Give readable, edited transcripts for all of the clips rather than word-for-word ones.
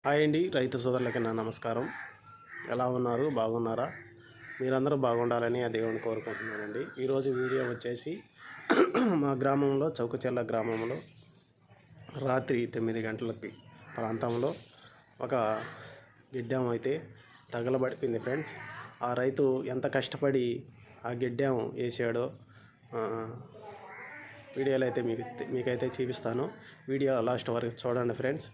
Hi అండి, రైతు సోదరులకి నా నమస్కారం. ఎలా ఉన్నారు? బాగున్నారా? మీరందరూ బాగుండాలని ఆ దేవుని కోరుకుంటున్నానండి. ఈరోజు వీడియో వచ్చేసి మా గ్రామంలో చౌకచెల్ల గ్రామంలో రాత్రి 9 గంటలకి ప్రాంతంలో ఒక గిడ్డం అయితే తగలబడిపోయింది ఫ్రెండ్స్. ఆ రైతు ఎంత కష్టపడి ఆ గిడ్డం వేసాడో వీడియోలో అయితే మీకైతే చూపిస్తాను. వీడియో లాస్ట్ వరకు చూడండి ఫ్రెండ్స్.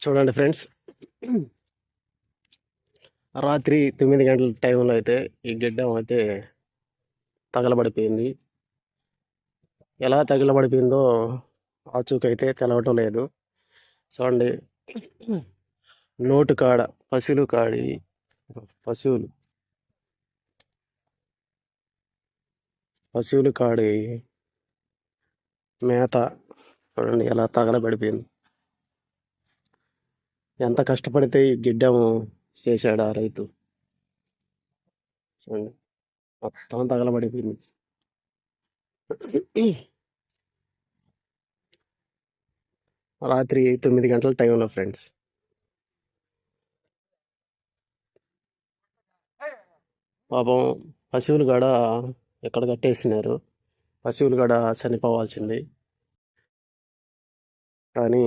చూడండి ఫ్రెండ్స్, రాత్రి 9 గంటల టైంలో అయితే ఈ గిడ్డం అయితే తగలబడిపోయింది. ఎలా తగలబడిపోయిందో ఆచూకైతే తెలవటం లేదు. చూడండి, నోటు కాడ పశువులు కాడి మేత చూడండి ఎలా తగలబడిపోయింది. ఎంత కష్టపడితే ఈ గిడ్డము చేశాడు ఆ రైతు. చూడండి, మొత్తం తగలబడిపోయింది. రాత్రి 9 గంటల టైంలో ఫ్రెండ్స్. పాపం పశువులు కాడ ఎక్కడ కట్టేసినారు. పశువులు కాడ చనిపోవాల్సింది. కానీ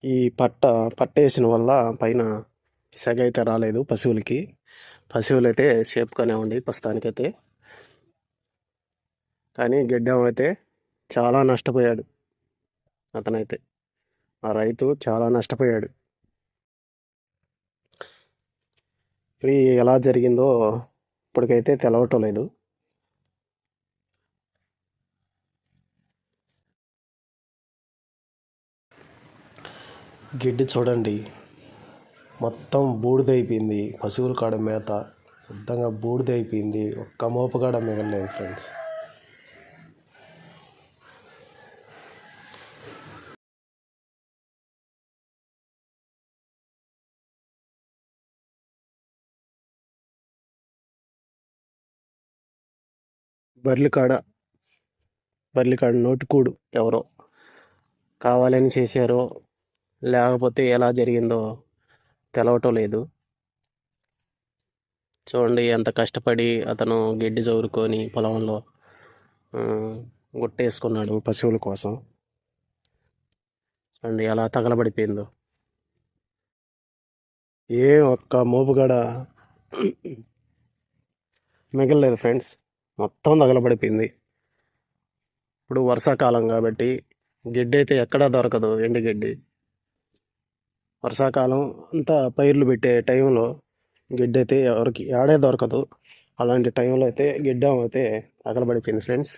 ఈ పట్టేసిన వల్ల పైన సెగ అయితే రాలేదు పశువులకి. పశువులు అయితే సేపుగానే ఉండి ప్రస్తుతానికైతే. కానీ గిడ్డం అయితే చాలా నష్టపోయాడు. అతనైతే ఆ రైతు చాలా నష్టపోయాడు. ఇది ఎలా జరిగిందో ఇప్పటికైతే తెలవటం లేదు. గిడ్డి చూడండి మొత్తం బూడిదైపోయింది. పశువుల కాడ మేత శుద్ధంగా బూడిదైపోయింది. ఒక్క మోపు కాడ మిగలలేదు ఫ్రెండ్స్. బర్లికాడ నోటుకూడు ఎవరో కావాలని చేశారో లేకపోతే ఎలా జరిగిందో తెలవటం లేదు. చూడండి ఎంత కష్టపడి అతను గడ్డి చౌరుకొని పొలంలో గుట్టేసుకున్నాడు పశువుల కోసం. చూడండి ఎలా తగలబడిపోయిందో. ఒక్క మోపుగడ మిగలలేదు ఫ్రెండ్స్. మొత్తం తగలబడిపోయింది. ఇప్పుడు వర్షాకాలం కాబట్టి గడ్డి అయితే ఎక్కడా దొరకదు, ఎండుగడ్డి. వర్షాకాలం అంతా పైర్లు పెట్టే టైంలో గిడ్డ అయితే ఎవరికి ఏడే దొరకదు. అలాంటి టైంలో అయితే గిడ్డం అయితే తగలబడిపోయింది ఫ్రెండ్స్.